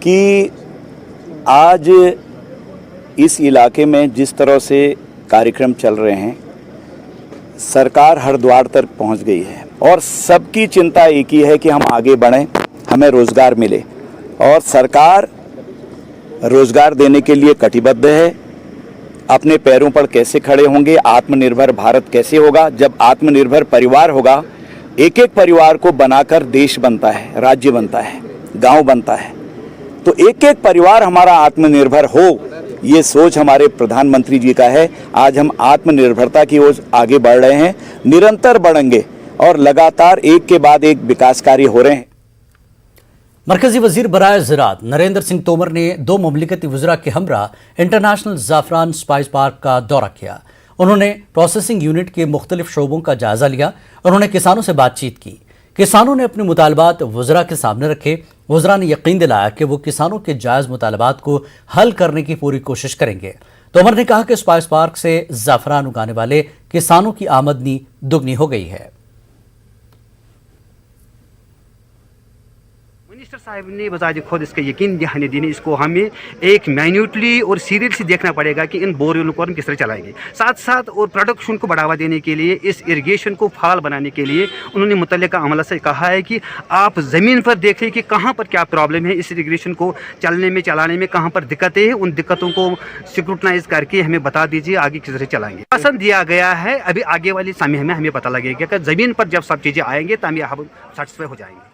कि आज इस इलाके में जिस तरह से कार्यक्रम चल रहे हैं, सरकार हर द्वार तक पहुंच गई है और सबकी चिंता एक ही है कि हम आगे बढ़ें, हमें रोज़गार मिले। और सरकार रोज़गार देने के लिए कटिबद्ध है। अपने पैरों पर कैसे खड़े होंगे, आत्मनिर्भर भारत कैसे होगा? जब आत्मनिर्भर परिवार होगा, एक एक परिवार को बनाकर देश बनता है, राज्य बनता है, गांव बनता है। तो एक एक परिवार हमारा आत्मनिर्भर हो, ये सोच हमारे प्रधानमंत्री जी का है। आज हम आत्मनिर्भरता की ओर आगे बढ़ रहे हैं, निरंतर बढ़ेंगे और लगातार एक के बाद एक विकास कार्य हो रहे हैं। मरकजी वजीर बराए ज़राअत नरेंद्र सिंह तोमर ने 2 ममलिकती वज़रा के हमरा इंटरनेशनल ज़ाफ़रान स्पाइस पार्क का दौरा किया। उन्होंने प्रोसेसिंग यूनिट के मुख्तलिफ शोबों का जायजा लिया। उन्होंने किसानों से बातचीत की। किसानों ने अपने मुतालबात वज़रा के सामने रखे। वज़रा ने यकीन दिलाया कि वो किसानों के जायज़ मुतालबात को हल करने की पूरी कोशिश करेंगे। तोमर ने कहा कि स्पाइस पार्क से ज़ाफ़रान उगाने वाले किसानों की आमदनी दुगनी हो गई है। मिनिस्टर साहब ने बजाय खुद इसका यकीन दिहाने देने, इसको हमें एक मैन्यूटली और सीरियसली देखना पड़ेगा कि इन बोरवेलों को हम किस तरह चलाएंगे। साथ साथ और प्रोडक्शन को बढ़ावा देने के लिए, इस इरिगेशन को फाल बनाने के लिए उन्होंने मुतल्लिका अमला से कहा है कि आप ज़मीन पर देखें कि कहाँ पर क्या प्रॉब्लम है, इस इरिगेशन को चलने में चलाने में कहाँ पर दिक्कतें हैं, उन दिक्कतों को स्क्रूटनाइज करके हमें बता दीजिए, आगे किस तरह चलाएंगे। पसंद दिया गया है, अभी आगे वाली समय में हमें पता लगेगा कि ज़मीन पर जब सब चीज़ें आएंगे तब हम सेटिस्फाई हो जाएंगे।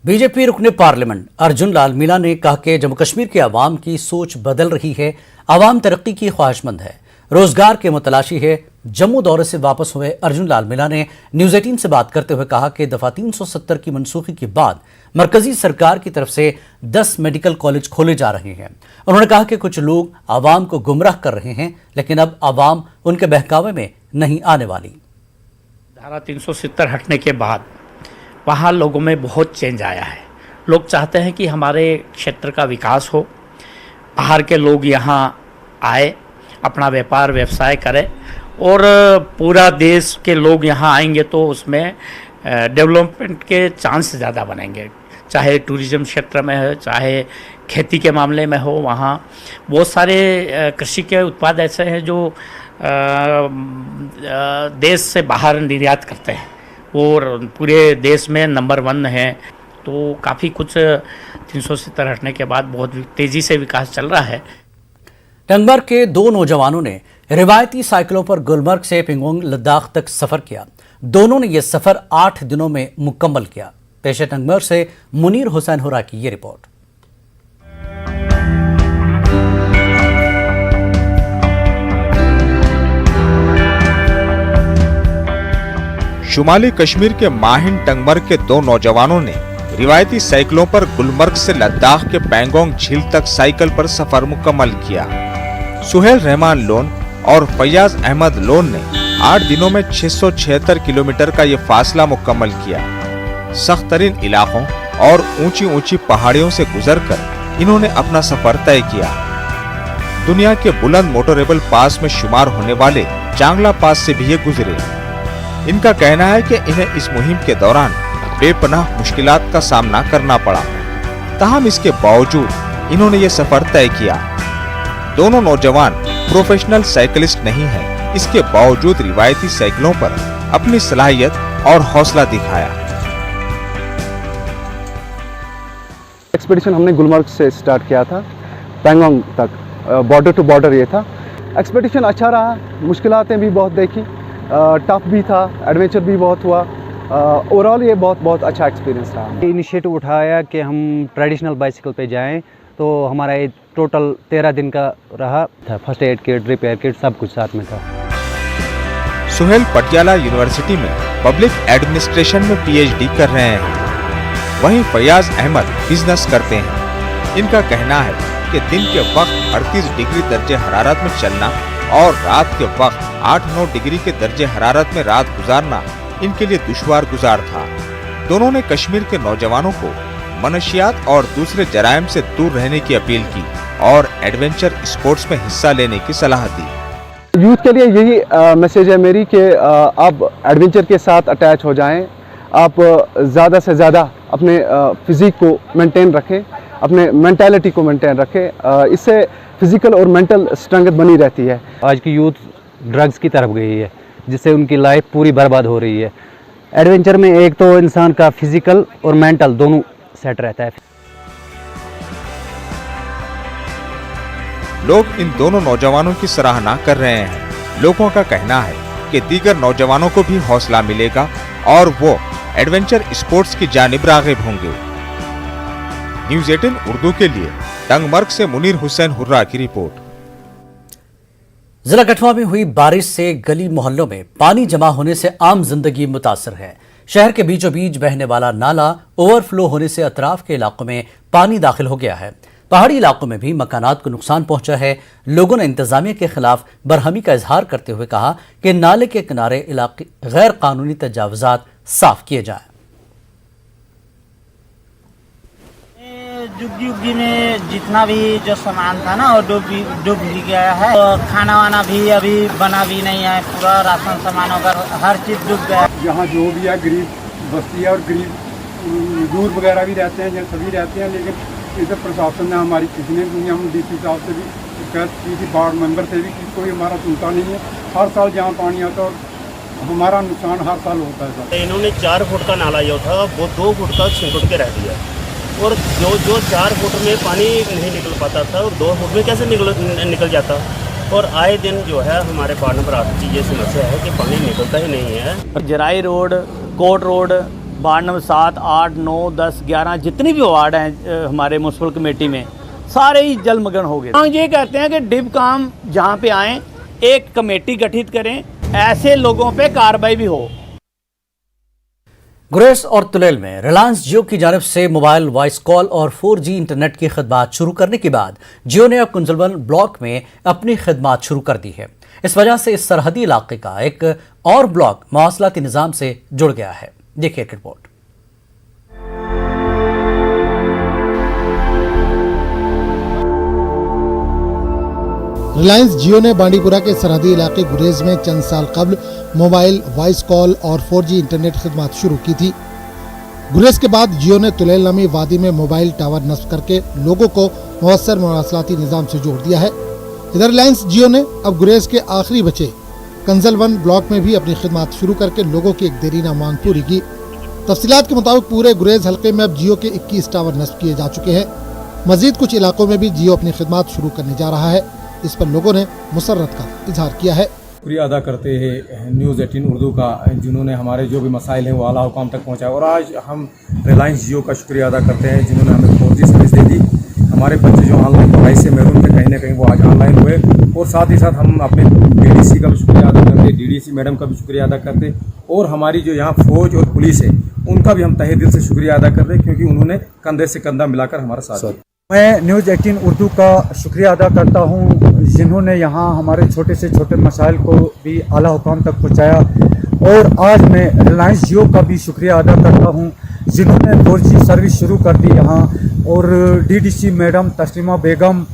बीजेपी रुकने पार्लियामेंट अर्जुन लाल मीणा ने कहा कि जम्मू कश्मीर के अवाम की सोच बदल रही है। अवाम तरक्की की ख्वाहिशमंद है, रोजगार के मुतलाशी है। जम्मू दौरे से वापस हुए अर्जुन लाल मीणा ने न्यूज़ 18 से बात करते हुए कहा कि दफा 370 की मनसूखी के बाद मरकजी सरकार की तरफ से 10 मेडिकल कॉलेज खोले जा रहे हैं। उन्होंने कहा कि कुछ लोग अवाम को गुमराह कर रहे हैं, लेकिन अब अवाम उनके बहकावे में नहीं आने वाली। धारा 370 हटने के बाद वहाँ लोगों में बहुत चेंज आया है। लोग चाहते हैं कि हमारे क्षेत्र का विकास हो, बाहर के लोग यहाँ आए, अपना व्यापार व्यवसाय करें और पूरा देश के लोग यहाँ आएंगे तो उसमें डेवलपमेंट के चांस ज़्यादा बनेंगे। चाहे टूरिज़्म क्षेत्र में हो, चाहे खेती के मामले में हो, वहाँ बहुत सारे कृषि के उत्पाद ऐसे हैं जो देश से बाहर निर्यात करते हैं और पूरे देश में नंबर 1 है। तो काफ़ी कुछ 370 हटने के बाद बहुत तेज़ी से विकास चल रहा है। टंगमर्ग के 2 नौजवानों ने रिवायती साइकिलों पर गुलमर्ग से पिंगोंग लद्दाख तक सफ़र किया। दोनों ने यह सफ़र 8 दिनों में मुकम्मल किया। पेश टंगमर्ग से मुनीर हुसैन हुरा की ये रिपोर्ट। शुमाली कश्मीर के माहिन टंगमर्ग के 2 नौजवानों ने रिवायती साइकिलों पर गुलमर्ग से लद्दाख के पैंगोंग झील तक साइकिल पर सफर मुकम्मल किया। सुहेल रहमान लोन और फैयाज अहमद लोन ने 8 दिनों में 676 किलोमीटर का ये फासला मुकम्मल किया। सख्त तरीन इलाकों और ऊंची ऊंची पहाड़ियों से गुजरकर इन्होंने अपना सफर तय किया। दुनिया के बुलंद मोटरेबल पास में शुमार होने वाले चांगला पास से भी ये गुजरे। इनका कहना है कि इन्हें इस मुहिम के दौरान बेपनाह मुश्किलात का सामना करना पड़ा, ताहम इसके बावजूद इन्होंने ये सफर तय किया। दोनों नौजवान प्रोफेशनल साइकिलिस्ट नहीं हैं, इसके बावजूद रिवायती साइकिलों पर अपनी सलाहियत और हौसला दिखाया। एक्सपीडिशन हमने गुलमर्ग से स्टार्ट किया था, पैंगोंग तक, बॉर्डर टू बॉर्डर ये था। एक्सपीडिशन अच्छा रहा, मुश्किलातें भी बहुत देखी, टफ भी था, एडवेंचर भी बहुत हुआ। ओवरऑल ये बहुत अच्छा एक्सपीरियंस रहा। इनिशिएटिव उठाया कि हम ट्रेडिशनल बाइसिकल पे जाएं, तो हमारा ये टोटल 13 दिन का रहा था। First aid kit, repair kit सब कुछ साथ में था। सुहेल पटियाला यूनिवर्सिटी में पब्लिक एडमिनिस्ट्रेशन में PhD कर रहे हैं। वहीं फैयाज अहमद बिजनेस करते हैं। इनका कहना है कि दिन के वक्त 38 डिग्री दर्जे हरारत में चलना और रात के वक्त 8-9 डिग्री के दर्जे हरारत में रात गुजारना इनके लिए दुश्वार गुजार था। दोनों ने कश्मीर के नौजवानों को मनशियात और दूसरे जराइम से दूर रहने की अपील की। और एडवेंचर स्पोर्ट्स में हिस्सा लेने की सलाह दी। यूथ के लिए यही मैसेज है मेरी कि आप एडवेंचर के साथ अटैच हो जाएं, आप ज़्यादा से ज़्यादा अपने फिज़िक को मेंटेन रखें, अपने मेंटालिटी को मेंटेन रखें, इससे फिज़िकल और मेंटल स्ट्रेंथ बनी रहती है। आज की यूथ ड्रग्स की तरफ गई है जिससे उनकी लाइफ पूरी बर्बाद हो रही है। एडवेंचर में एक तो इंसान का फिजिकल और मेंटल दोनों सेट रहता है। लोग इन दोनों नौजवानों की सराहना कर रहे हैं। लोगों का कहना है कि दीगर नौजवानों को भी हौसला मिलेगा और वो एडवेंचर स्पोर्ट्स की जानिब राग़िब होंगे। न्यूज़ 18 उर्दू के लिए टंगमर्ग से मुनीर हुसैन हुर्रा की रिपोर्ट। जिला कठुआ में हुई बारिश से गली मोहल्लों में पानी जमा होने से आम जिंदगी मुतासर है। शहर के बीचों बीच बहने वाला नाला ओवरफ्लो होने से अतराफ के इलाकों में पानी दाखिल हो गया है। पहाड़ी इलाकों में भी मकानात को नुकसान पहुंचा है। लोगों ने इंतजामिया के खिलाफ बरहमी का इजहार करते हुए कहा कि नाले के किनारे इलाके गैर कानूनी तजावुजात साफ किए जाएं। जुग्गी में जितना भी जो सामान था ना वो डूब भी गया है। तो खाना वाना भी अभी बना भी नहीं है, पूरा राशन सामान वगैरह हर चीज़ डूब गया है। यहाँ जो भी है गरीब बस्ती है और गरीब दूर वगैरह भी रहते हैं, सभी रहते हैं, लेकिन इधर प्रशासन ने हमारी किसी ने भी, हम DC साहब से भी शिकायत की थी, वार्ड मेंबर से भी, कोई हमारा सुनता नहीं है। हर साल जहाँ पानी आता है और हमारा नुकसान हर साल होता है सर। इन्होंने 4 फुट का नाला जो था वो 2 फुट का सिंकुट के रह दिया और जो 4 फुट में पानी नहीं निकल पाता था और 2 फुट में कैसे निकल जाता। और आए दिन जो है हमारे वार्ड नंबर 8 की ये समस्या है कि पानी निकलता ही नहीं है। Jarai road, Kot road, ward number 7, 8, 9, 10, 11 जितनी भी वार्ड हैं हमारे म्यूनसिपल कमेटी में सारे ही जलमग्न हो गए। हम ये कहते हैं कि डिब काम जहाँ पे आए एक कमेटी गठित करें, ऐसे लोगों पे कार्रवाई भी हो। गुरेज और तुलेल में रिलायंस जियो की जानिब से मोबाइल वॉइस कॉल और 4G इंटरनेट की खिदमात शुरू करने के बाद जियो ने अब कुंजलवन ब्लॉक में अपनी खिदमात शुरू कर दी है। इस वजह से इस सरहदी इलाके का एक और ब्लॉक मवासलाती निज़ाम से जुड़ गया है। देखिए रिपोर्ट। रिलायंस जियो ने बांडीपुरा के सरहदी इलाके गुरेज में चंद साल कबल मोबाइल वॉइस कॉल और 4G इंटरनेट खिदमत शुरू की थी। गुरेज के बाद जियो ने तुलेल नामी वादी में मोबाइल टावर नस्ब करके लोगों को मौसर मवासलाती निज़ाम से जोड़ दिया है। इधर रिलायंस जियो ने अब गुरेज के आखिरी बचे कंजलवन ब्लॉक में भी अपनी खिदमत शुरू करके लोगों की एक देरीना मांग पूरी की। तफसीलात के मुताबिक पूरे गुरेज हल्के में अब जियो के 21 टावर नस्ब किए जा चुके हैं। मजीद कुछ इलाकों में भी जियो अपनी खिदमत शुरू करने जा रहा है। इस पर लोगों ने मुसर्रत का इजहार किया है। शुक्रिया अदा करते हैं न्यूज़ 18 उर्दू का, जिन्होंने हमारे जो भी मसाइल हैं वो आला हुकाम तक पहुंचाए। और आज हम रिलायंस जियो का शुक्रिया अदा करते हैं जिन्होंने हमें 4G सर्विस दे दी। हमारे बच्चे जो ऑनलाइन पढ़ाई से महरूम थे, कहीं ना कहीं वो आज ऑनलाइन हुए। और साथ ही साथ हम अपने DDC का भी शुक्रिया अदा करते, DDC मैडम का भी शुक्रिया अदा करते, और हमारी जो यहाँ फौज और पुलिस है उनका भी हम तहे दिल से शुक्रिया अदा करते, क्योंकि उन्होंने कंधे से कंधा मिलाकर हमारा साथ दिया। मैं न्यूज़ 18 उर्दू का शुक्रिया अदा करता हूँ जिन्होंने यहाँ हमारे छोटे से छोटे मसाइल को भी आला हुकाम तक पहुँचाया। और आज मैं रिलायंस जियो का भी शुक्रिया अदा करता हूँ जिन्होंने 4G सर्विस शुरू कर दी यहाँ। और DDC मैडम तस्लीमा बेगम,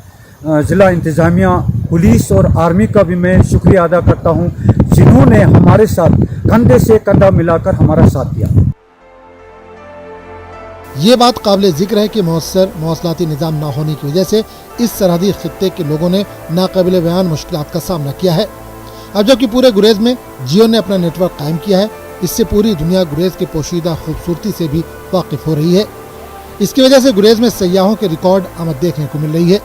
ज़िला इंतज़ामिया, पुलिस और आर्मी का भी मैं शुक्रिया अदा करता हूँ जिन्होंने हमारे साथ कंधे से कंधा मिलाकर हमारा साथ दिया। ये बात काबिल जिक्र है कि मौसर मवासलाती निज़ाम न होने की वजह से इस सरहदी खित्ते के लोगों ने नाकाबिल बयान मुश्किलात का सामना किया है। अब जबकि पूरे गुरेज में जियो ने अपना नेटवर्क कायम किया है, इससे पूरी दुनिया गुरेज की पोशीदा खूबसूरती से भी वाकिफ हो रही है। इसकी वजह से गुरेज में सयाहों के रिकॉर्ड आमद देखने को मिल रही है।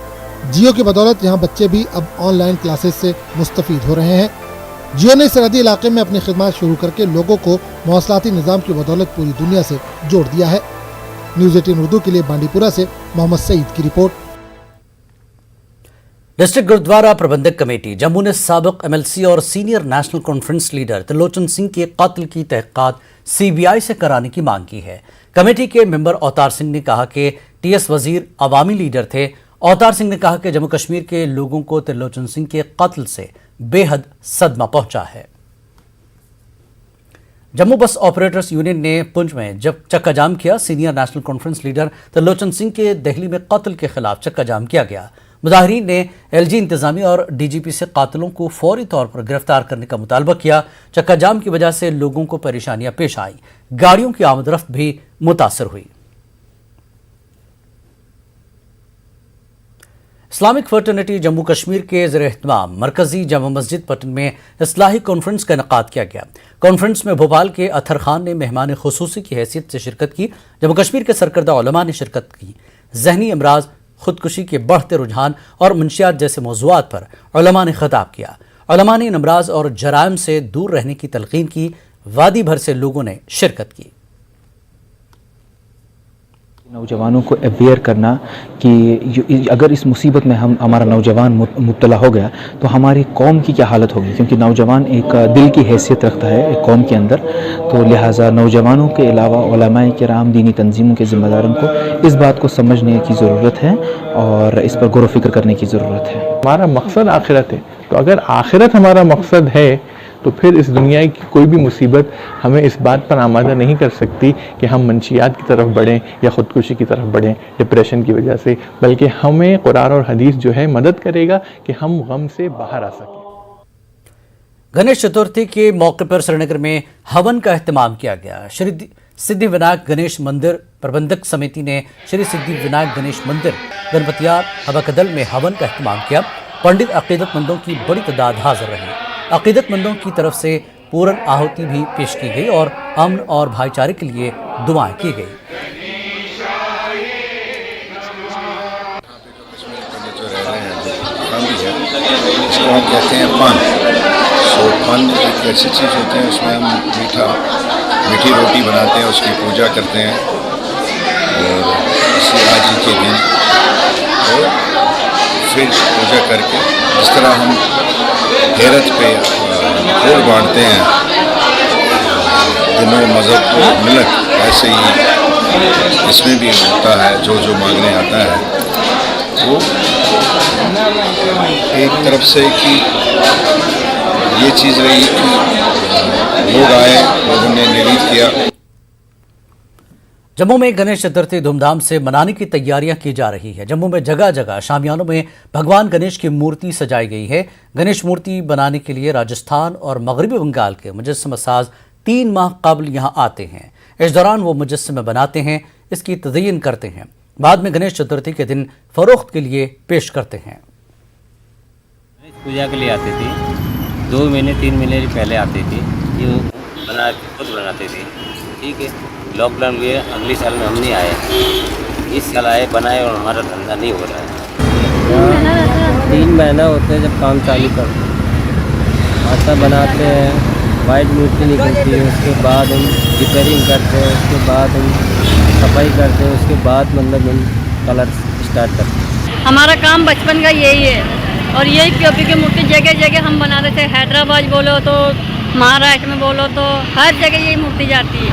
जियो की बदौलत यहाँ बच्चे भी अब ऑनलाइन क्लासेस से मुस्तफीद हो रहे हैं। जियो ने सरहदी इलाके में अपनी खिदमत शुरू करके लोगों को मवासलाती निज़ाम की बदौलत पूरी दुनिया से जोड़ दिया है। न्यूज़ 18 उर्दू के लिए बांडीपुरा से मोहम्मद सईद की रिपोर्ट। डिस्ट्रिक्ट गुरुद्वारा प्रबंधक कमेटी जम्मू ने साबिक MLC और senior national conference leader Trilochan Singh के कत्ल की तहकीकात CBI से कराने की मांग की है। कमेटी के मेंबर अवतार सिंह ने कहा कि TS वजीर अवामी लीडर थे। अवतार सिंह ने कहा कि जम्मू कश्मीर के लोगों को त्रिलोचन सिंह के कत्ल से बेहद सदमा पहुंचा है। जम्मू बस ऑपरेटर्स यूनियन ने पुंछ में जब चक्का जाम किया। Senior national conference leader Trilochan Singh के दिल्ली में कत्ल के खिलाफ चक्का जाम किया गया। मुजाहिरीन ने LG इंतजामिया और DGP से कातिलों को फौरी तौर पर गिरफ्तार करने का मुतालबा किया। चक्का जाम की वजह से लोगों को परेशानियां पेश आई, गाड़ियों की आमदरफ्त भी मुतासर हुई। इस्लामिक फर्टर्निटी जम्मू कश्मीर के ज़ेर-ए-एहतमाम मरकजी जामा मस्जिद पटन में इस्लाही कॉन्फ्रेंस का इनेकाद किया गया। कॉन्फ्रेंस में भोपाल के अथर खान ने मेहमान खुसूसी की हैसियत से शिरकत की। जम्मू कश्मीर के सरकर्दा उलमा ने शिरकत की। जहनी अमराज, खुदकुशी के बढ़ते रुझान और मंशियात जैसे मौज़ूआत पर उलमा ने खिताब किया। उलमा ने इन अमराज और जराइम से दूर रहने की तलकीन की। वादी भर से लोगों ने शिरकत की। नौजवानों को अवेयर करना कि अगर इस मुसीबत में हमारा नौजवान मुब्तला हो गया तो हमारी कौम की क्या हालत होगी, क्योंकि नौजवान एक दिल की हैसियत रखता है एक कौम के अंदर। तो लिहाजा नौजवानों के अलावा उलमाए किराम, दीनी तंजीमों के ज़िम्मेदारों को इस बात को समझने की ज़रूरत है और इस पर गौर व फिक्र करने की ज़रूरत है। हमारा मकसद आखिरत है, तो अगर आखिरत हमारा मकसद है तो फिर इस दुनिया की कोई भी मुसीबत हमें इस बात पर आमादा नहीं कर सकती कि हम मंशियात की तरफ बढ़ें या ख़ुदकुशी की तरफ बढ़ें डिप्रेशन की वजह से, बल्कि हमें कुरान और हदीस जो है मदद करेगा कि हम गम से बाहर आ सकें। गणेश चतुर्थी के मौके पर श्रीनगर में हवन का एहतमाम किया गया। श्री सिद्धि विनायक गणेश मंदिर प्रबंधक समिति ने श्री सिद्धि विनायक गणेश मंदिर गणपतियार हवाकदल में हवन का एहतमाम किया। पंडित अकीदतमंदों की बड़ी तादाद हाजिर रही। अकीदतमंदों की तरफ से पूर्ण आहुति भी पेश की गई और अमन और भाईचारे के लिए दुआएं की गई। इसको हम कहते हैं पान। पान एक ऐसी चीज़ होती है, उसमें हम मीठी रोटी बनाते हैं, उसकी पूजा करते हैं और इसी आज के दिन और फिर पूजा करके जिस तरह हम हेरत पे फूल बांटते हैं दिनों मज़हब को मिलक, ऐसे ही इसमें भी होता है। जो मांगने आता है वो एक तरफ से कि ये चीज़ रही कि लोग आए, लोगों ने निरीत किया। जम्मू में गणेश चतुर्थी धूमधाम से मनाने की तैयारियां की जा रही है। जम्मू में जगह जगह शामियानों में भगवान गणेश की मूर्ति सजाई गई है। गणेश मूर्ति बनाने के लिए राजस्थान और मगरबी बंगाल के मुजस्सम साज 3 माह कबल यहां आते हैं। इस दौरान वो मुजस्समे बनाते हैं, इसकी तज़यीन करते हैं, बाद में गणेश चतुर्थी के दिन फरोख्त के लिए पेश करते हैं। पूजा के लिए आती थी, 2 महीने 3 महीने पहले आती थी, ये खुद बनाते थे। ठीक है, लॉकडाउन भी है, अगले साल में हम नहीं आए, इस साल आए बनाए और हमारा धंधा नहीं हो रहा है। 3 महीना होते हैं जब काम चालू करते हैं, आटा बनाते हैं, वाइट मूर्ति निकलती है, उसके बाद हम रिपेयरिंग करते हैं, उसके बाद हम सफाई करते हैं, उसके बाद मतलब हम कलर स्टार्ट करते हैं। हमारा काम बचपन का यही है और यही पीओपी की मूर्ति जगह जगह हम बनाते थे। हैदराबाद बोलो तो महाराष्ट्र में बोलो तो हर जगह यही मूर्ति जाती है।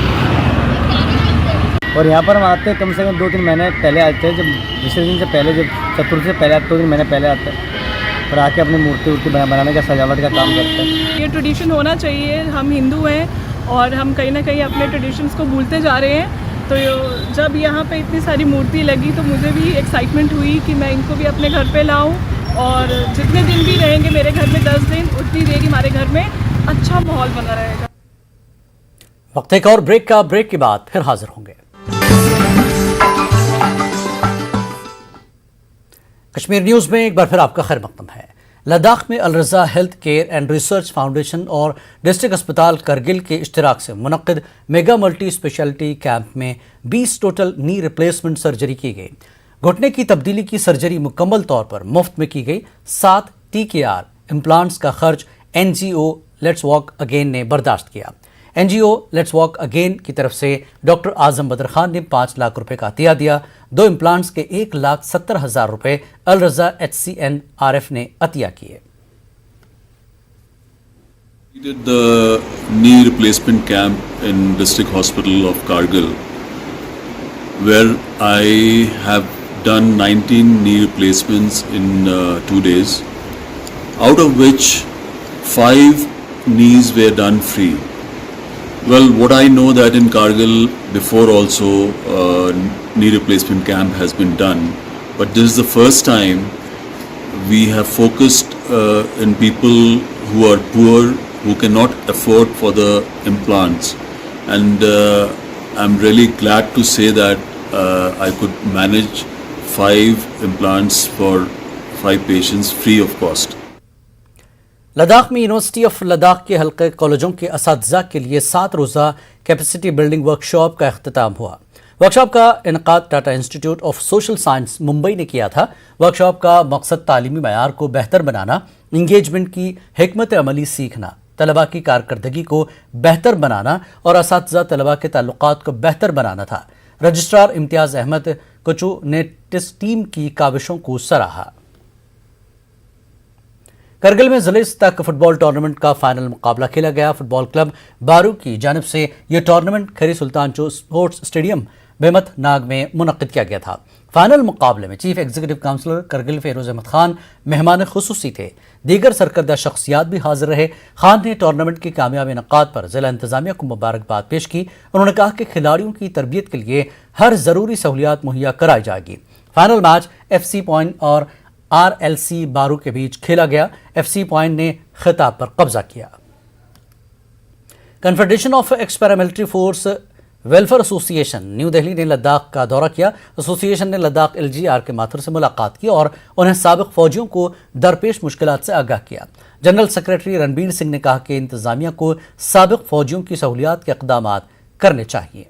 और यहाँ पर हम आते हैं कम से कम 2-3 महीने पहले आते हैं, जब विसर्जन से पहले, जब चतुर्थी से पहले 2-3 महीने पहले आते हैं और आके अपनी मूर्ति बनाने का सजावट का काम करते हैं। ये ट्रेडिशन होना चाहिए, हम हिंदू हैं और हम कहीं ना कहीं अपने ट्रेडिशंस को भूलते जा रहे हैं। तो जब यहाँ पे इतनी सारी मूर्ति लगी तो मुझे भी एक्साइटमेंट हुई कि मैं इनको भी अपने घर पे लाऊं और जितने दिन भी रहेंगे मेरे घर में 10 दिन, उतनी देर ही हमारे घर में अच्छा माहौल बना रहेगा। वक्त एक और ब्रेक के बाद फिर हाजिर होंगे। कश्मीर न्यूज में एक बार फिर आपका खैर मकदम है। लद्दाख में Al Raza health care and research foundation और डिस्ट्रिक्ट अस्पताल करगिल के इश्तिराक से मुनक्किद मेगा मल्टी स्पेशलिटी कैंप में 20 टोटल नी रिप्लेसमेंट सर्जरी की गई। घुटने की तब्दीली की सर्जरी मुकम्मल तौर पर मुफ्त में की गई। 7 TKR इम्प्लांट्स का खर्च NGO लेट्स वॉक अगेन ने बर्दाश्त किया। NGO लेट्स वॉक अगेन की तरफ से डॉक्टर आजम बदर खान ने 5 लाख रुपए का अतिया दिया। 2 इम्प्लांट्स के 1,70,000 रुपए अल रज़ा HCNRF ने अतिया किए। We did the knee replacement camp in District Hospital of Kargil, where I have done 19 knee replacements in 2 days, out of which 5 knees were done free. Well, what I know that in Kargil before also knee replacement camp has been done, but this is the first time we have focused in people who are poor, who cannot afford for the implants, and I'm really glad to say that I could manage 5 implants for 5 patients free of cost. Ladakh में यूनिवर्सिटी ऑफ लद्दाख के हल्के कॉलेजों के असातिज़ा के लिए 7 रोज़ा कैपेसिटी बिल्डिंग वर्कशॉप का अख्तिताम हुआ। वर्कशॉप का इनकाद Tata institute of social science Mumbai ने किया था। वर्कशॉप का मकसद तालीमी मयार को बेहतर बनाना, इंगेजमेंट की हिकमत अमली सीखना, तलबा की कारकर्दगी को बेहतर बनाना और असातिज़ा तलबा के ताल्लुकात को बेहतर बनाना था। रजिस्ट्रार इम्तियाज़ अहमद कुचू ने टीम की काविशों को सराहा। करगिल में जिले तक फुटबॉल टूर्नामेंट का फाइनल मुकाबला खेला गया। फुटबॉल क्लब बारू की जानिब से यह टूर्नामेंट खरी सुल्तान चो स्पोर्ट्स स्टेडियम बेमत नाग में मुनक्किद किया गया था। फाइनल मुकाबले में chief executive councillor Kargil Feroz Ahmad Khan मेहमान खुसूसी थे। दीगर सरकर्दा शख्सियात भी हाजिर रहे। खान ने टूर्नामेंट की कामयाब इनकाद पर जिला इंतजामिया को मुबारकबाद पेश की। उन्होंने कहा कि खिलाड़ियों की तरबियत के लिए हर जरूरी सहूलियात मुहैया कराई जाएगी। फाइनल मैच FC पॉइंट और RLC बारू के बीच खेला गया। FC पॉइंट ने खिताब पर कब्जा किया। Confederation of x paramilitary force welfare association new Delhi ने लद्दाख का दौरा किया। एसोसिएशन ने लद्दाख LGR के माथुर से मुलाकात की और उन्हें साबिक फौजियों को दरपेश मुश्किलात से आगाह किया। जनरल सेक्रेटरी रणबीर सिंह ने कहा कि इंतजामिया को साबिक फौजियों की सहूलियात के इक़दाम करने चाहिए।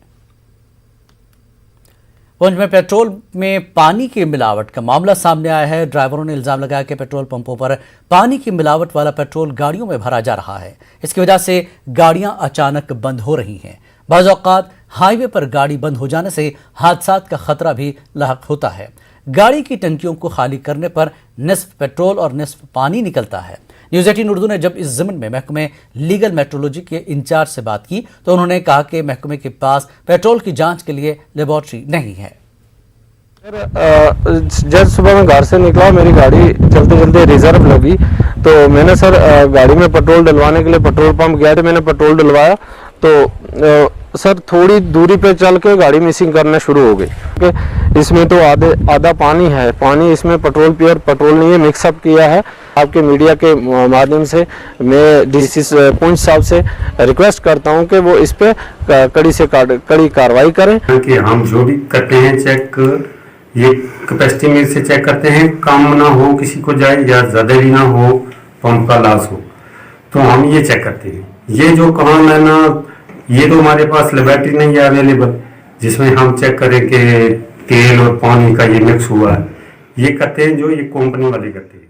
पुंछ में पेट्रोल में पानी की मिलावट का मामला सामने आया है। ड्राइवरों ने इल्जाम लगाया कि पेट्रोल पंपों पर पानी की मिलावट वाला पेट्रोल गाड़ियों में भरा जा रहा है। इसकी वजह से गाड़ियां अचानक बंद हो रही हैं। बाज़ औक़ात हाईवे पर गाड़ी बंद हो जाने से हादसात का खतरा भी लाहक होता है। गाड़ी की टंकियों को खाली करने पर निस्फ पेट्रोल और निस्फ पानी निकलता है। न्यूज़ 18 उर्दू ने जब इस ज़िम्न में महकमे लीगल मेट्रोलॉजी के इंचार्ज से बात की तो उन्होंने कहा कि महकमे के पास पेट्रोल की जांच के लिए लेबॉर्ट्री नहीं है। जब सुबह मैं घर से निकला, मेरी गाड़ी चलते चलते रिजर्व लगी, तो मैंने सर गाड़ी में पेट्रोल डलवाने के लिए पेट्रोल पंप गया था। मैंने पेट्रोल डलवाया तो सर थोड़ी दूरी पे चल के गाड़ी मिसिंग करना शुरू हो गई। इसमें तो आधा पानी है, पानी इसमें पेट्रोल प्योर पेट्रोल नहीं है, मिक्सअप किया है। आपके मीडिया के माध्यम से मैं डीसी पुंछ साहब से रिक्वेस्ट करता हूं कि वो इस पे कड़ी से कड़ी कार्रवाई करें। कि हम जो भी करते हैं चेक, ये कैपेसिटी मीटर से चेक करते हैं, कम ना हो किसी को जाए या ज़्यादा भी ना हो, पंप का लॉस हो, तो हम ये चेक करते हैं। ये जो कहाँ लेना, ये तो हमारे पास लेबोरेटरी नहीं है अवेलेबल जिसमें हम चेक करें कि तेल और पानी का ये मिक्स हुआ है। ये करते हैं जो ये कंपनी वाले करते हैं।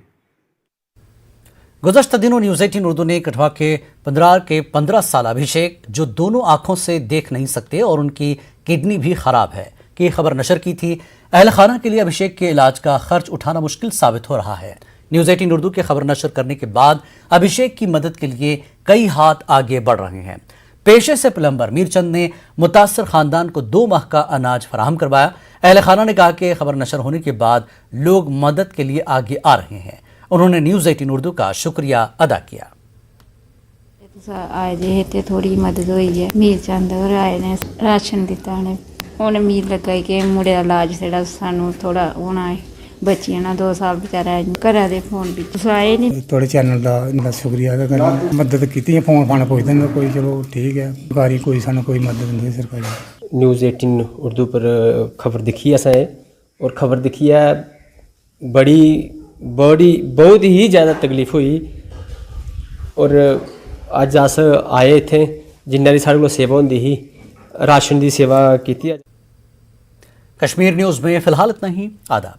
गुज़श्ता दिनों न्यूज़ 18 उर्दू ने कठवा के 15 साल अभिषेक जो दोनों आंखों से देख नहीं सकते और उनकी किडनी भी खराब है की खबर नशर की थी। अहल खाना के लिए अभिषेक के इलाज का खर्च उठाना मुश्किल साबित हो रहा है। न्यूज़ 18 उर्दू के खबर नशर करने के बाद अभिषेक की मदद के लिए कई हाथ आगे बढ़ रहे हैं। पेशे से प्लम्बर मीरचंद ने मुतासर खानदान को 2 माह का अनाज फराहम करवाया। अहल खाना ने कहा कि खबर नशर होने के बाद लोग मदद के लिए आगे आ रहे हैं। उन्होंने न्यूज़ 18 उर्दू का शुक्रिया अदा किया। आए जे ते थोड़ी मदद हुई है। मीरचंद और आए ने राशन दिता ने उन्हें उम्मीद लगाई कि मुड़े का इलाज जेड़ा सानू थोड़ा होना है। बच्चियां ना 2 साल बेचारा घरा दे फोन भी आए नहीं। थोड़े चैनल का शुक्रिया अदा करना, मदद की, फोन फान पुछते हैं कोई, चलो ठीक है, सरकारी कोई सानू कोई मदद नहीं सरकारी। न्यूज़ 18 उर्दू पर खबर दिखी असें और खबर दिखी है बहुत ही ज़्यादा तकलीफ हुई और अज अस आए इत्थे जिन्ना दी साढ़े कोल सेवा होंदी ही राशन की सेवा की। कश्मीर न्यूज़ में फिलहाल इतना ही। आदाब।